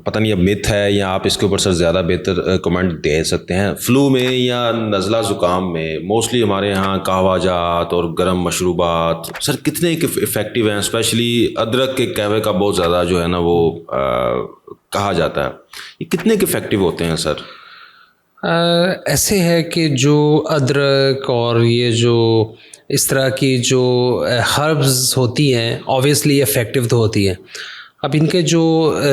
पता नहीं अब मिथ है या आप इसके ऊपर सर ज़्यादा बेहतर कमेंट दे सकते हैं, फ्लू में या नज़ला ज़ुकाम में मोस्टली हमारे यहाँ कहवा जात और गर्म मशरूबात सर कितने इफ़ेक्टिव हैं? स्पेशली अदरक के कहवे का बहुत ज़्यादा जो है ना वो कहा जाता है, ये कितने के इफ़ेक्टिव होते हैं सर? ऐसे है कि जो अदरक और ये जो इस तरह की जो हर्ब्स होती हैं ऑब्वियसली इफ़ेक्टिव तो होती हैं। अब इनके जो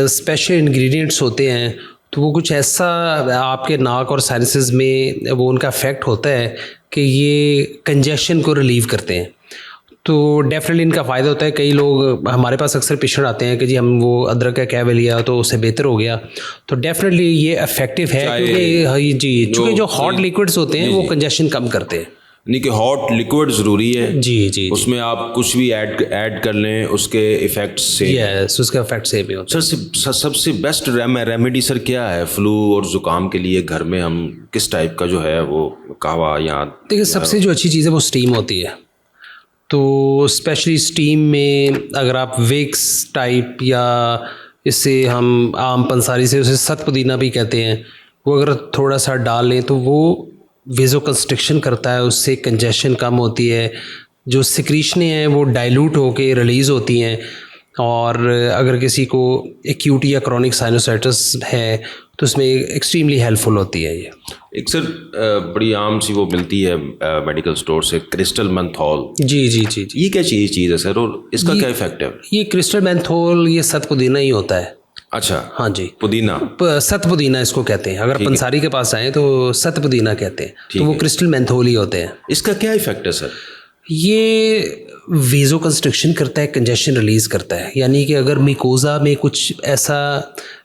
स्पेशल इंग्रेडिएंट्स होते हैं तो वो कुछ ऐसा आपके नाक और साइनसेस में वो उनका इफ़ेक्ट होता है कि ये कंजेशन को रिलीव करते हैं। तो डेफिनेटली इनका फ़ायदा होता है। कई लोग हमारे पास अक्सर पेशेंट आते हैं कि जी हम वो अदरक का कहवा लिया तो उससे बेहतर हो गया, तो डेफिनेटली ये इफ़ेक्टिव है क्योंकि जी चूँकि जो हॉट लिक्विड्स होते हैं वो कंजेशन कम करते हैं। नहीं कि हॉट लिक्विड ज़रूरी है जी उसमें आप कुछ भी ऐड कर लें उसके इफ़ेक्ट से, यस उसका इफ़ेक्ट से भी होता है। सबसे बेस्ट रेमेडी सर क्या है फ्लू और ज़ुकाम के लिए? घर में हम किस टाइप का जो है वो कहवा या देखिए सबसे जो अच्छी चीज़ है वो स्टीम होती है। तो स्पेशली स्टीम में अगर आप विक्स टाइप या इससे हम आम पंसारी से उसे सत पुदीना भी कहते हैं, वो अगर थोड़ा सा डाल लें तो वो वेज़ो कंस्ट्रिक्शन करता है, उससे कंजेशन कम होती है, जो सिक्रीशनें हैं वो डाइल्यूट होके रिलीज़ होती हैं। और अगर किसी को एक्यूट या क्रॉनिक साइनोसाइटिस है तो उसमें एक्सट्रीमली हेल्पफुल होती है ये। एक सर बड़ी आम सी वो मिलती है मेडिकल स्टोर से क्रिस्टल मेंथोल। जी, ये क्या चीज़ है सर और इसका क्या इफेक्ट है? ये क्रिस्टल मेंथोल ये सत पुदीना ही होता है। अच्छा, हाँ जी, पुदीना सत पुदीना इसको कहते हैं। अगर पंसारी के पास आए तो सत पुदीना कहते हैं, तो वो क्रिस्टल मेंथोल ही होते हैं। इसका क्या इफेक्ट है सर? ये वेज़ो कंस्ट्रिक्शन करता है, कंजेशन रिलीज़ करता है, यानी कि अगर मिकोज़ा में कुछ ऐसा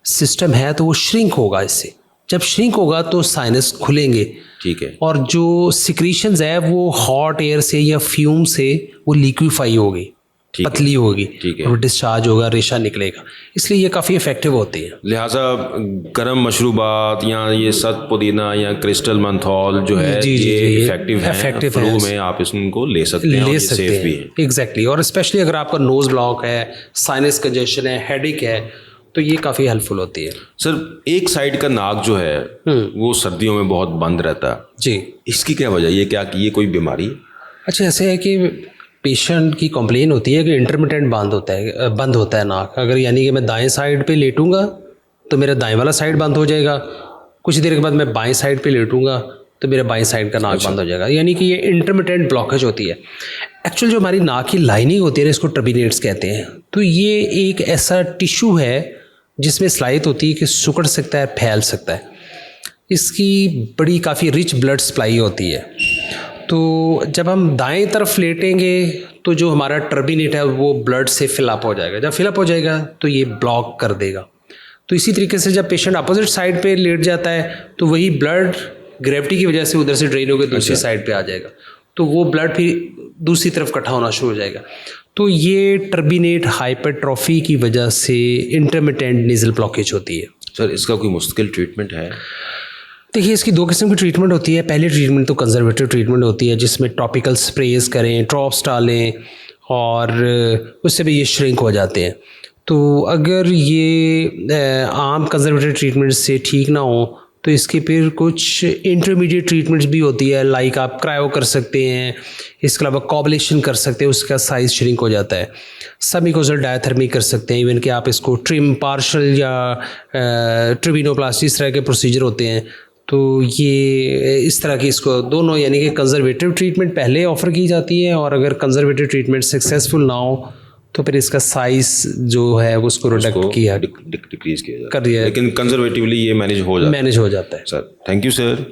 सिस्टम है तो वो श्रिंक होगा। इससे जब श्रिंक होगा तो साइनस खुलेंगे, ठीक है, और जो सिक्रीशंस है वो हॉट एयर से या फ्यूम से वो लिक्विफाई होगी, पतली होगी, और डिस्चार्ज होगा, रेशा निकलेगा, इसलिए ये काफ़ी इफेक्टिव होती है। लिहाजा गर्म मशरूबात या ये सत पुदीना या क्रिस्टल मेंथोल जो है ये इफेक्टिव है, फ्लू में आप इसको ले सकते हैं, सेफ भी है। एग्जैक्टली, और स्पेशली अगर आपका नोज ब्लॉक है, साइनस कंजेशन है, हेडेक है, तो ये काफ़ी हेल्पफुल होती है। सर एक साइड का नाक जो है वो सर्दियों में बहुत बंद रहता है जी, इसकी क्या वजह? ये कोई बीमारी? अच्छा, ऐसे है कि पेशेंट की कंप्लेन होती है कि इंटरमिटेंट बंद होता है नाक। अगर यानी कि मैं दाएं साइड पे लेटूंगा तो मेरा दाएं वाला साइड बंद हो जाएगा, कुछ देर के बाद मैं बाएं साइड पे लेटूंगा तो मेरा बाएं साइड का नाक बंद हो जाएगा, यानी कि ये इंटरमिटेंट ब्लॉकेज होती है। एक्चुअल जो हमारी नाक की लाइनिंग होती है ना, इसको ट्रबिनेट्स कहते हैं। तो ये एक ऐसा टिश्यू है जिसमें सलाहियत होती है कि सिकुड़ सकता है, फैल सकता है। इसकी बड़ी काफ़ी रिच ब्लड सप्लाई होती है। तो जब हम दाएं तरफ लेटेंगे तो जो हमारा टर्बिनेट है वो ब्लड से फिलअप हो जाएगा। जब फिलअप हो जाएगा तो ये ब्लॉक कर देगा। तो इसी तरीके से जब पेशेंट अपोजिट साइड पे लेट जाता है तो वही ब्लड ग्रेविटी की वजह से उधर से ड्रेन होकर दूसरी साइड पे आ जाएगा, तो वो ब्लड फिर दूसरी तरफ इकट्ठा होना शुरू हो जाएगा। तो ये टर्बिनेट हाइपरट्रॉफी की वजह से इंटरमिटेंट नेज़ल ब्लॉकेज होती है। सर इसका कोई मुश्किल ट्रीटमेंट है? देखिए इसकी दो किस्म की ट्रीटमेंट होती है। पहली ट्रीटमेंट तो कंजर्वेटिव ट्रीटमेंट होती है जिसमें टॉपिकल स्प्रेज करें, ड्रॉप्स डालें, और उससे भी ये श्रिंक हो जाते हैं। तो अगर ये आम कंजर्वेटिव ट्रीटमेंट से ठीक ना हो तो इसके फिर कुछ इंटरमीडिएट ट्रीटमेंट्स भी होती है, लाइक आप क्रायो कर सकते हैं, इसके अलावा कॉबलेशन कर सकते हैं, उसका साइज़ श्रिंक हो जाता है। सबमिकोजल डायथर्मी कर सकते हैं, इवन कि आप इसको ट्रिम पार्शल या ट्रिबिनोप्लास्टी इस तरह के प्रोसीजर होते हैं। तो ये इस तरह की इसको दोनों, यानी कि कंजर्वेटिव ट्रीटमेंट पहले ऑफ़र की जाती है, और अगर कंजर्वेटिव ट्रीटमेंट सक्सेसफुल ना हो तो फिर इसका साइज़ जो है उसको डिक्रीज़ किया कर दिया, लेकिन कंजर्वेटिवली ये मैनेज हो जाता है। Sir thank you sir.